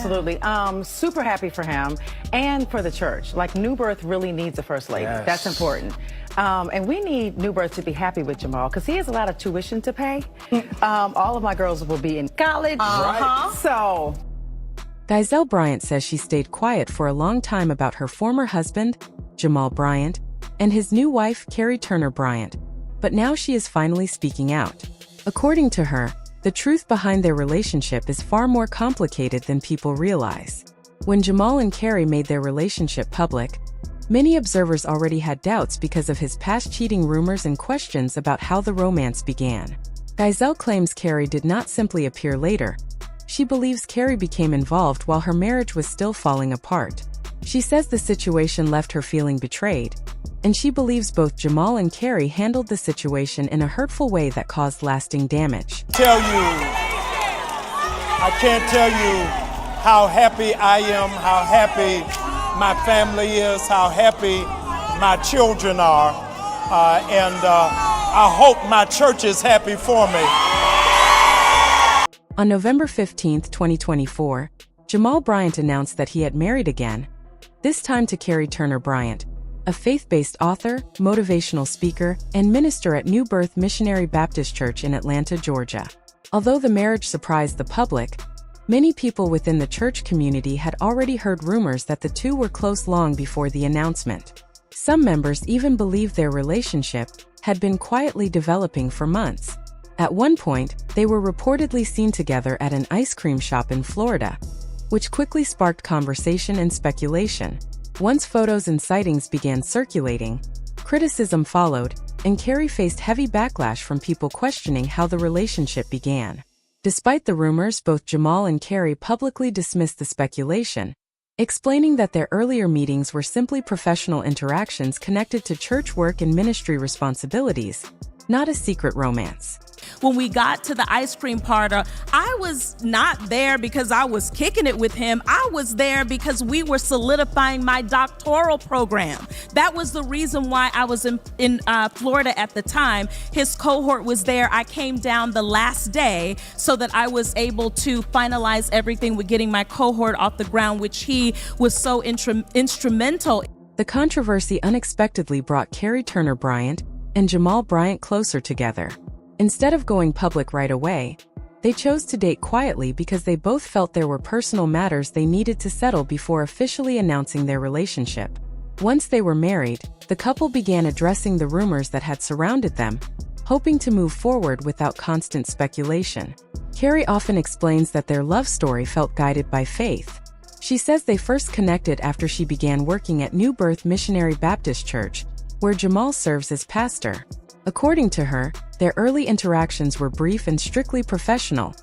absolutely. Super happy for him and for the church. Like, New Birth really needs a first lady. Yes. That's important. And we need New Birth to be happy with Jamal because he has a lot of tuition to pay. All of my girls will be in college. Right. So. Jamal Bryant says she stayed quiet for a long time about her former husband, Jamal Bryant, and his new wife, Karri Turner Bryant. But now she is finally speaking out. According to her, the truth behind their relationship is far more complicated than people realize. When Jamal and Karri made their relationship public, many observers already had doubts because of his past cheating rumors and questions about how the romance began. Jamal claims Karri did not simply appear later. She believes Karri became involved while her marriage was still falling apart. She says the situation left her feeling betrayed, and she believes both Jamal and Karri handled the situation in a hurtful way that caused lasting damage. I can't tell you how happy I am, how happy my family is, how happy my children are, and I hope my church is happy for me. On November 15, 2024, Jamal Bryant announced that he had married again, this time to Karri Turner Bryant, a faith-based author, motivational speaker, and minister at New Birth Missionary Baptist Church in Atlanta, Georgia. Although the marriage surprised the public, many people within the church community had already heard rumors that the two were close long before the announcement. Some members even believed their relationship had been quietly developing for months. At one point, they were reportedly seen together at an ice cream shop in Florida, which quickly sparked conversation and speculation. Once photos and sightings began circulating, criticism followed, and Karri faced heavy backlash from people questioning how the relationship began. Despite the rumors, both Jamal and Karri publicly dismissed the speculation, explaining that their earlier meetings were simply professional interactions connected to church work and ministry responsibilities, not a secret romance. When we got to the ice cream parlor, I was not there because I was kicking it with him. I was there because we were solidifying my doctoral program. That was the reason why I was in Florida at the time. His cohort was there. I came down the last day so that I was able to finalize everything with getting my cohort off the ground, which he was so instrumental. The controversy unexpectedly brought Karri Turner Bryant and Jamal Bryant closer together. Instead of going public right away, they chose to date quietly because they both felt there were personal matters they needed to settle before officially announcing their relationship. Once they were married, the couple began addressing the rumors that had surrounded them, hoping to move forward without constant speculation. Karri often explains that their love story felt guided by faith. She says they first connected after she began working at New Birth Missionary Baptist Church, where Jamal serves as pastor. According to her, their early interactions were brief and strictly professional,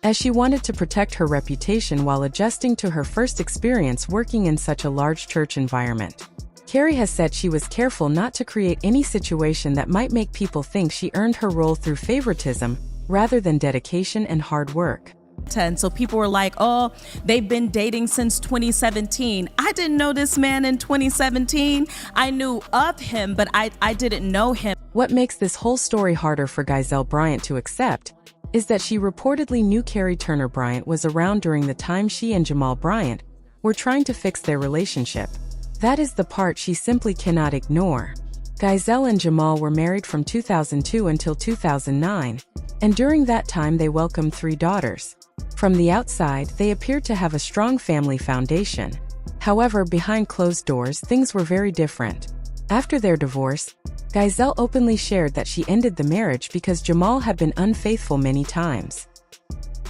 as she wanted to protect her reputation while adjusting to her first experience working in such a large church environment. Karri has said she was careful not to create any situation that might make people think she earned her role through favoritism, rather than dedication and hard work. And so people were like, oh, they've been dating since 2017. I didn't know this man in 2017. I knew of him, but I didn't know him. What makes this whole story harder for Jamal Bryant to accept is that she reportedly knew Karri Turner Bryant was around during the time she and Jamal Bryant were trying to fix their relationship. That is the part she simply cannot ignore. Jamal and Jamal were married from 2002 until 2009, and during that time they welcomed 3 daughters. From the outside, they appeared to have a strong family foundation. However, behind closed doors, things were very different. After their divorce, Jamal openly shared that she ended the marriage because Jamal had been unfaithful many times.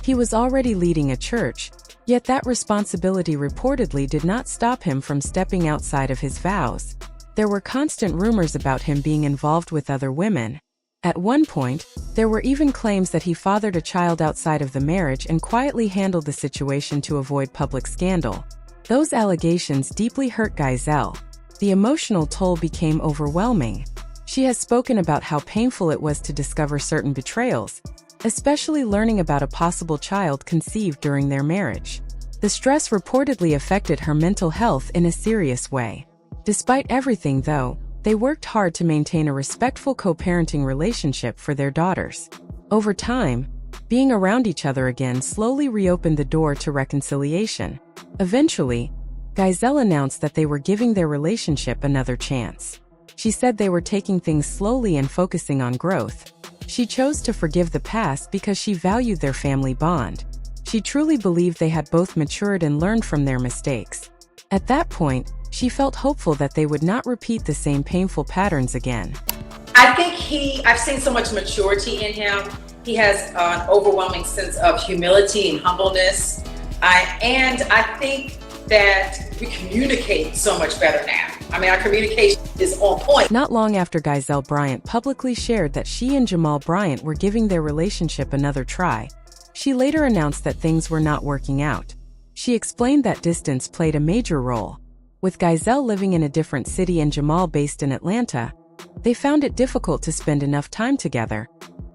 He was already leading a church, yet that responsibility reportedly did not stop him from stepping outside of his vows. There were constant rumors about him being involved with other women. At one point, there were even claims that he fathered a child outside of the marriage and quietly handled the situation to avoid public scandal. Those allegations deeply hurt Jamal. The emotional toll became overwhelming. She has spoken about how painful it was to discover certain betrayals, especially learning about a possible child conceived during their marriage. The stress reportedly affected her mental health in a serious way. Despite everything, though, they worked hard to maintain a respectful co-parenting relationship for their daughters. Over time, Being around each other again slowly reopened the door to reconciliation. Eventually, Giselle announced that they were giving their relationship another chance. She said they were taking things slowly and focusing on growth. She chose to forgive the past because she valued their family bond. She truly believed they had both matured and learned from their mistakes. At that point, she felt hopeful that they would not repeat the same painful patterns again. I think I've seen so much maturity in him. He has an overwhelming sense of humility and humbleness. And I think that we communicate so much better now. I mean, our communication is on point. Not long after Giselle Bryant publicly shared that she and Jamal Bryant were giving their relationship another try, she later announced that things were not working out. She explained that distance played a major role. With Giselle living in a different city and Jamal based in Atlanta, they found it difficult to spend enough time together,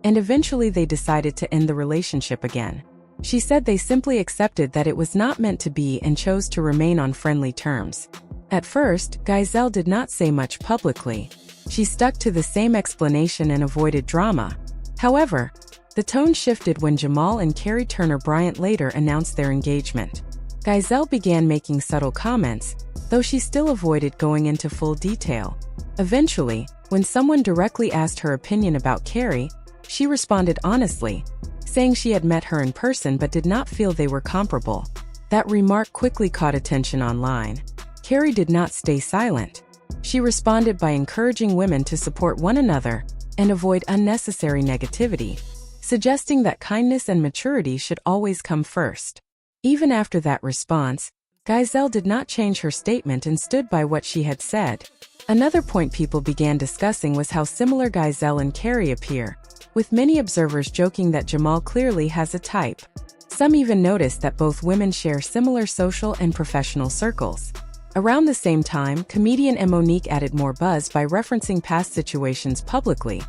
and eventually they decided to end the relationship again. She said they simply accepted that it was not meant to be and chose to remain on friendly terms. At first, Giselle did not say much publicly. She stuck to the same explanation and avoided drama. However, the tone shifted when Jamal and Karri Turner Bryant later announced their engagement. Giselle began making subtle comments, though she still avoided going into full detail. Eventually, when someone directly asked her opinion about Karri, she responded honestly, saying she had met her in person but did not feel they were comparable. That remark quickly caught attention online. Karri did not stay silent. She responded by encouraging women to support one another and avoid unnecessary negativity, suggesting that kindness and maturity should always come first. Even after that response, Giselle did not change her statement and stood by what she had said. Another point people began discussing was how similar Giselle and Karri appear, with many observers joking that Jamal clearly has a type. Some even noticed that both women share similar social and professional circles. Around the same time, comedian Monique added more buzz by referencing past situations publicly,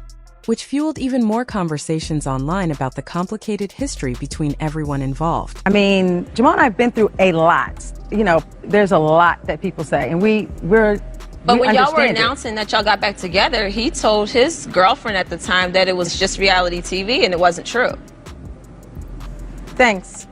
which fueled even more conversations online about the complicated history between everyone involved. I mean, Jamal and I have been through a lot. You know, there's a lot that people say, and we're But when y'all were understand it. announcing that y'all got back together, he told his girlfriend at the time that it was just reality TV and it wasn't true. Thanks.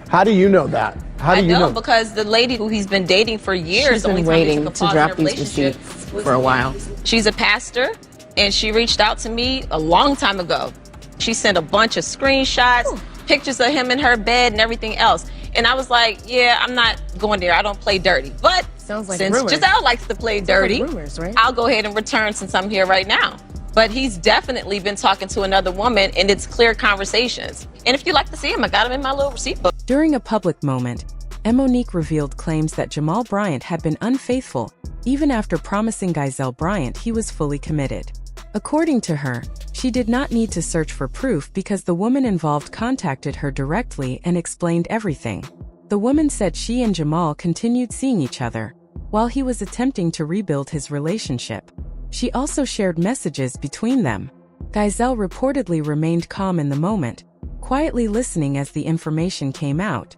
How do you know that? How do I you know? because the lady who he's been dating for years, She's the only been time he waiting took a to pause in drop their these relationship receipts was for a while. She's a pastor, and she reached out to me a long time ago. She sent a bunch of screenshots, pictures of him in her bed and everything else. And I was like, yeah, I'm not going there. I don't play dirty. But Sounds like since rumors. Giselle likes to play dirty, rumors, right? I'll go ahead and return since I'm here right now. But he's definitely been talking to another woman, and it's clear conversations. And if you like to see him, I got him in my little receipt book. During a public moment, Monique revealed claims that Jamal Bryant had been unfaithful, even after promising Giselle Bryant he was fully committed. According to her, she did not need to search for proof because the woman involved contacted her directly and explained everything. The woman said she and Jamal continued seeing each other, while he was attempting to rebuild his relationship. She also shared messages between them. Giselle reportedly remained calm in the moment, quietly listening as the information came out.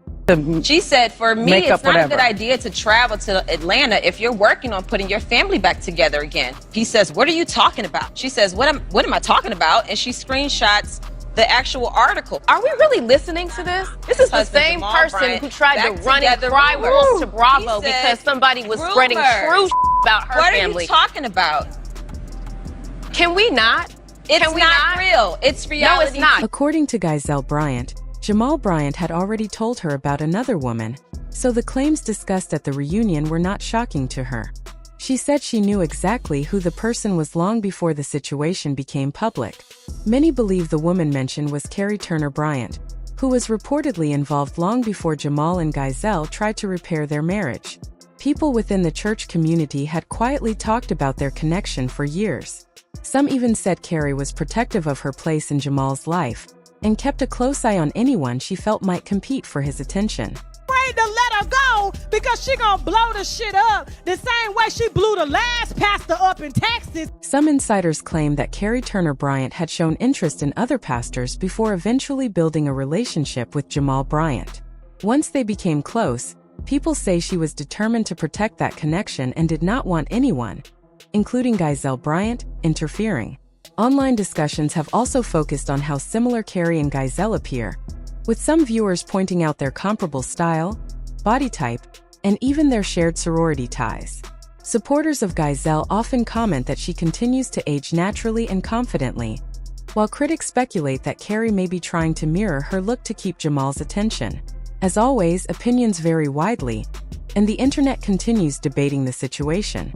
She said, for me, Make up it's not a whatever. good idea to travel to Atlanta if you're working on putting your family back together again. He says, what are you talking about? She says, what am I talking about? And she screenshots the actual article. Are we really listening to this? This is the Husband same Jamal person Bryant who tried to back run and together cry rumors. wolf to Bravo He said, because somebody was spreading rumors. true about her What family. are you talking about? Can we not? It's Can we not real. It's reality. No, it's not. According to Giselle Bryant, Jamal Bryant had already told her about another woman, so the claims discussed at the reunion were not shocking to her. She said she knew exactly who the person was long before the situation became public. Many believe the woman mentioned was Karri Turner Bryant, who was reportedly involved long before Jamal and Giselle tried to repair their marriage. People within the church community had quietly talked about their connection for years. Some even said Karri was protective of her place in Jamal's life and kept a close eye on anyone she felt might compete for his attention. Afraid to let her go because she gonna blow the shit up the same way she blew the last pastor up in Texas. Some insiders claim that Karri Turner Bryant had shown interest in other pastors before eventually building a relationship with Jamal Bryant. Once they became close, people say she was determined to protect that connection and did not want anyone, including Giselle Bryant, interfering. Online discussions have also focused on how similar Karri and Giselle appear, with some viewers pointing out their comparable style, body type, and even their shared sorority ties. Supporters of Giselle often comment that she continues to age naturally and confidently, while critics speculate that Karri may be trying to mirror her look to keep Jamal's attention. As always, opinions vary widely, and the internet continues debating the situation.